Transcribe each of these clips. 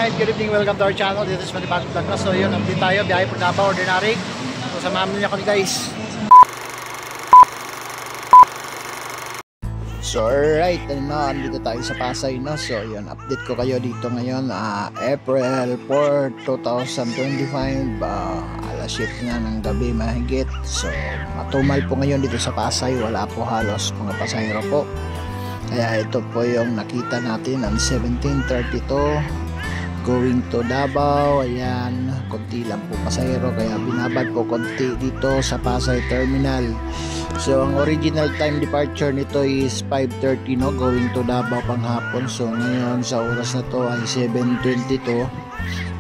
alright, good evening, welcome to our channel. Dito sa Manibagong Vlog na. So yun, update tayo, biyahe po Davao, ordinary. So samahan niyo kami guys. So alright, andito tayo sa Pasay na. So yun, update ko kayo dito ngayon, April 4, 2025, alas 7 nga ng gabi mahigit. So matumal po ngayon dito sa Pasay, wala po halos mga pasahero po. Kaya ito po yung nakita natin ang 1732 going to Davao. Ayan, konti lang po pasahero, kaya binabad po konti dito sa Pasay Terminal. So ang original time departure nito is 5:30 no, going to Davao panghapon. So ngayon sa oras na to ay 7:22,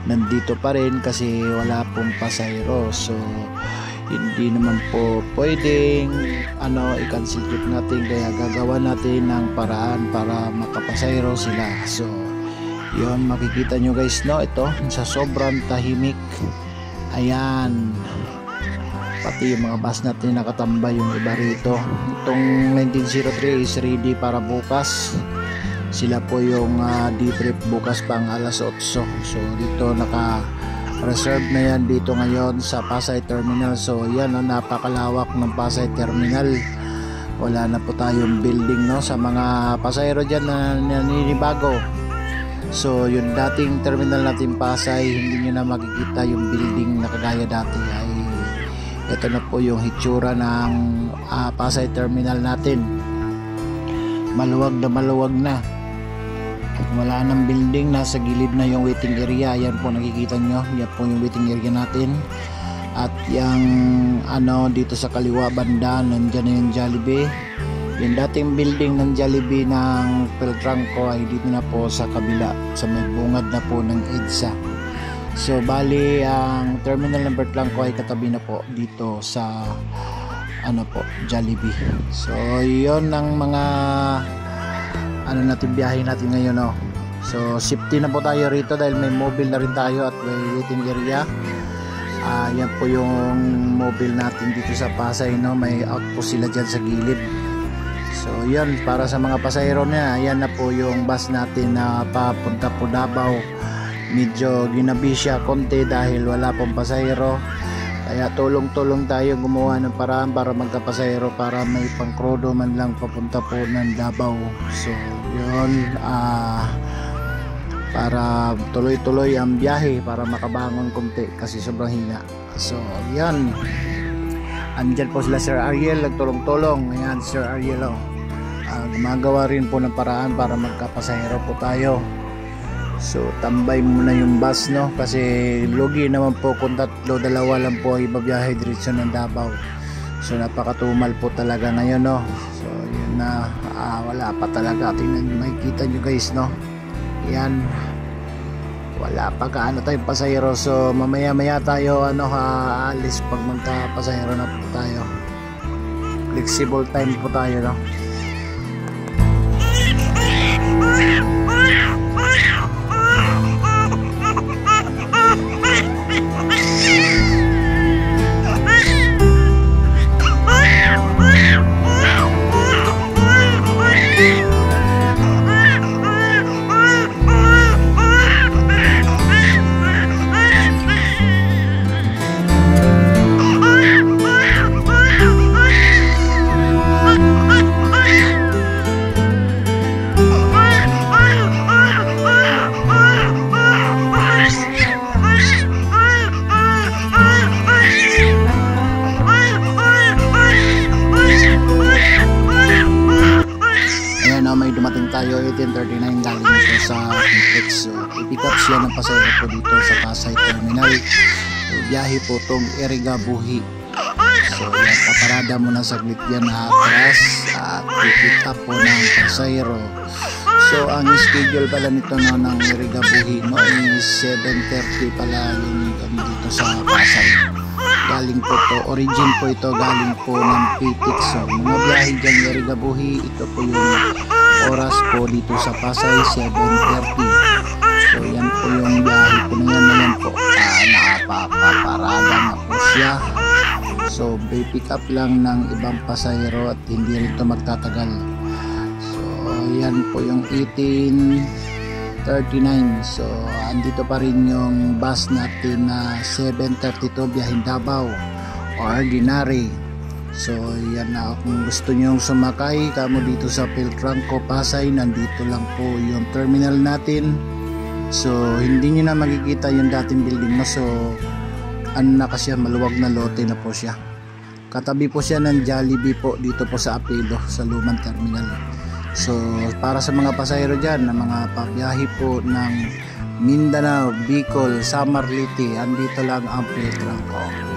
nandito pa rin kasi wala pong pasahero. So hindi naman po pwedeng i-cancel trip natin, kaya gagawa natin ng paraan para makapasahero sila. So yun, makikita nyo guys no, ito sa sobrang tahimik, ayan, pati yung mga bus natin nakatambay yung iba rito. Itong 1903 is ready para bukas, sila po yung debrief bukas pang alas 8. So dito naka-reserve na yan dito ngayon sa Pasay Terminal. So yan, napakalawak ng Pasay Terminal, wala na po tayong building no sa mga pasahero dyan na naninibago. So yung dating terminal natin Pasay, hindi nyo na makikita yung building na kagaya dati. Ay ito na po yung hitsura ng Pasay Terminal natin, maluwag na, wala nang building, nasa gilid na yung waiting area. Yan po nakikita nyo, yan po yung waiting area natin. At yung dito sa kaliwa banda, nandyan na yung Jollibee. Yung dating building ng Jollibee ng Peltranco ay dito na po sa kabila, sa may bungad na po ng EDSA. So bali ang terminal ng Peltranco ay katabi na po dito sa Jollibee. So yon ang mga natin biyahe natin ngayon no. So safety na po tayo rito dahil may mobile na rin tayo at may waiting area. Yan po yung mobile natin dito sa Pasay no, may outpost sila dyan sa gilid. So yan, para sa mga pasahero na, yan na po yung bus natin na papunta po Davao. Medyo ginabi siya konti dahil wala pong pasahero, kaya tulong-tulong tayo gumawa ng paraan para magkapasahero, para may pangkrodo man lang papunta po ng Davao. So yun, para tuloy-tuloy ang biyahe, para makabangon konti kasi sobrang hina. So yan, andyan po sila Sir Ariel, nagtulong-tulong. Ayan, Sir Ariel gumagawa rin po ng paraan para magkapasahero po tayo. So tambay muna yung bus no, kasi lugi naman po kung tatlo, dalawa lang po ibabiyahe diretso ng Davao. So napakatumal po talaga ngayon no. So yun na, wala pa talaga, tingnan nyo, makikita nyo guys no, yan, wala pa kaano tayong pasahero. So mamaya tayo aalis pag magkapasahero na po tayo. Flexible time po tayo no. May dumating tayo 1839 galing ito sa complex. So i-pick up siya ng pasahero po dito sa Pasay Terminal. So biyahe po itong Erigabuhi. So yan, paparada muna saglit yan na atras at i-pick up po ng pasahero. So ang schedule pala nito no, ng Erigabuhi no, is 7:30 pala yun dito sa Pasay. Galing po to, origin po ito, galing po ng Pitik. So mga biyahe dyan Erigabuhi, ito po yung oras po dito sa Pasay, 7:30. So yan po yung biyahe po na yan po, nakapaparada na po siya. So pick up lang ng ibang pasahero at hindi rin ito magtatagal. So yan po yung 18 39. So andito pa rin yung bus natin na 732 biyaheng Davao ordinary. So yan na, kung gusto nyo sumakay kamo dito sa Piltrangco Pasay, nandito lang po yung terminal natin. So hindi nyo na makikita yung dating building mo. So ano na kasi, maluwag na lote na po siya. Katabi po siya ng Jollibee po dito po sa Apilo sa lumang terminal. So para sa mga pasahero dyan na mga pabiyahe po ng Mindanao, Bicol, Samar, Leyte, andito lang ang Piltrangco.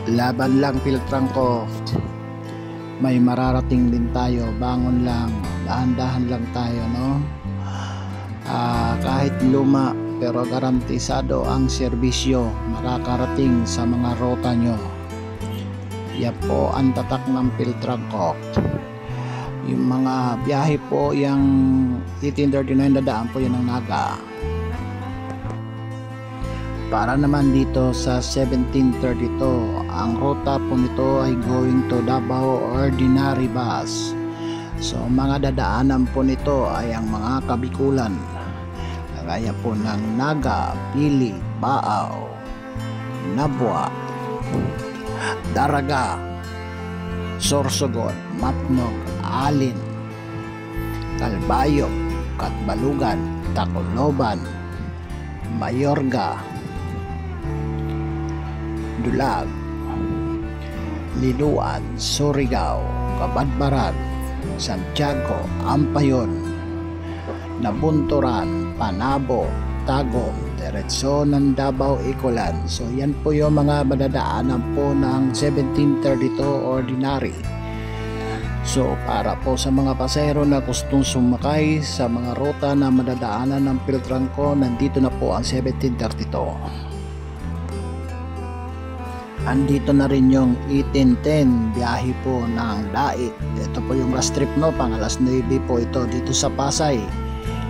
Laban lang Piltrangco, may mararating din tayo, bangon lang, dahan-dahan lang tayo, no? Kahit luma pero garantisado ang serbisyo, makakarating sa mga rota nyo. Yan po ang tatak ng Piltrangco. Yung mga biyahe po, yung 1839 dadaan po yan ng Naga. Para naman dito sa 1732, ang ruta po nito ay going to Davao ordinary bus. So mga dadaanan po nito ay ang mga kabikulan, kagaya po ng Naga, Pili, Baaw, Nabwa, Daraga, Sorsogon, Matnog, Alin, Calbayog, Katbalugan, Tacloban, Mayorga, Dulag, Liluan, Surigao, Kabadbaran, Santiago, Ampayon, Nabunturan, Panabo, Tagum, diretso ng Davao, Icolan. So yan po yung mga madadaanan po ng 1732 ordinary. So para po sa mga pasahero na gustong sumakay sa mga ruta na madadaanan ng Piltrangco, nandito na po ang 1732. Andito na rin yung 1810, biyahe po ng Dait. Ito po yung last trip, no, pang alas 9 po ito dito sa Pasay.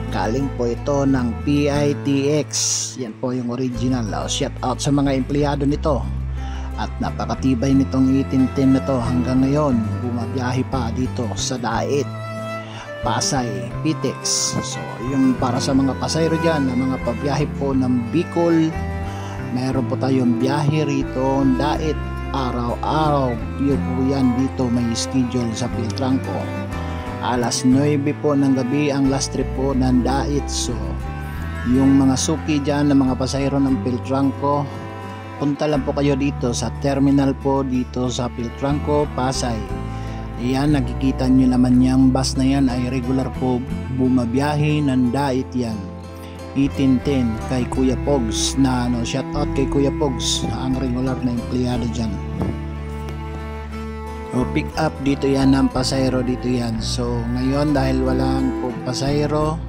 Galing po ito ng PITX. Yan po yung original. Shout out sa mga empleyado nito. At napakatibay nitong 1810 na to hanggang ngayon. Bumabiyahe pa dito sa Dait, Pasay, PITX. So yung para sa mga pasayro dyan, na mga pabiyahe po ng Bicol, meron po tayong biyahe rito, Dait, araw-araw. Yun po yan, dito may schedule sa Piltrangco. Alas 9 po ng gabi ang last trip po ng Dait. So yung mga suki dyan na mga pasahero ng Piltrangco, punta lang po kayo dito sa terminal po dito sa Piltrangco, Pasay. Ayan, nakikita nyo naman yung bus na yan ay regular po bumabiyahe ng Dait yan. 1810 kay Kuya Pogs na shout out kay Kuya Pogs, ang regular na empleyado dyan. O pick up dito yan ng pasahero dito yan. So ngayon dahil walang po pasahero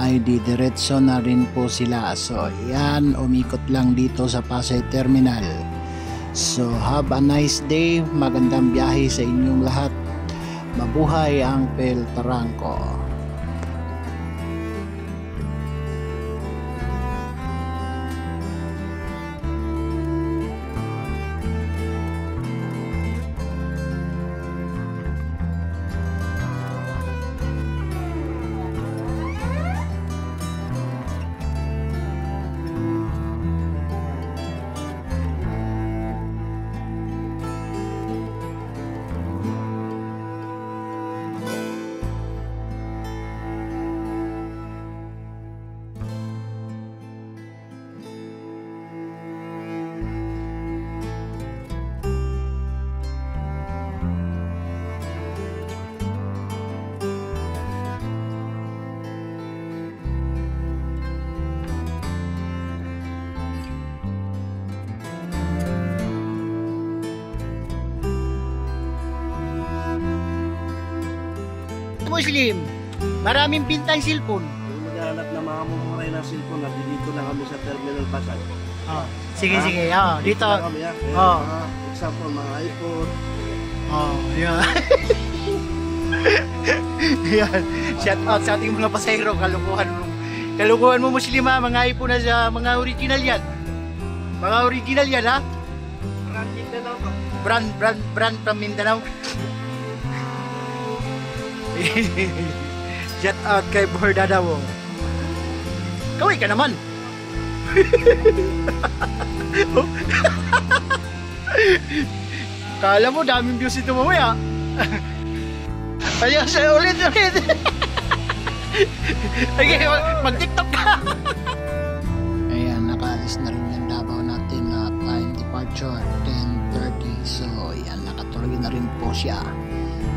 ay didiretso na rin po sila. So yan, umikot lang dito sa Pasay Terminal. So have a nice day, magandang biyahe sa inyong lahat. Mabuhay ang Peltarangco. Muslim, maraming bintang cellphone. Yung maghanap na mga mumuray ng cellphone, dito na kami sa Terminal Pasay. Oh, sige, sige. Dito. Na kami, Oh. Example, mga iPhone. Oh, yan. Yan. Shout out sa ating mga pasahero. Kalukuhan mo Muslim ha. Mga iPhone na sa mga original yan. Mga original yan ha. Brand Mindanao pa. Brand from Mindanao. Shout out kay Bordadawo. Kaway ka naman. Kala mo daming views ito mamaya. Ayun, ulit. Okay, mag-TikTok ka. Ayan, nakaalis na rin yung Davao natin na time departure 10:30. So ayan, nakatuloy na rin po siya.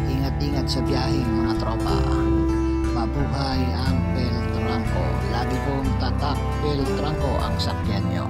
Ingat-ingat sa biyahe mga tropa. Mabuhay ang Peltarangco. Lagi kong tatak Peltarangco ang sakyan nyo.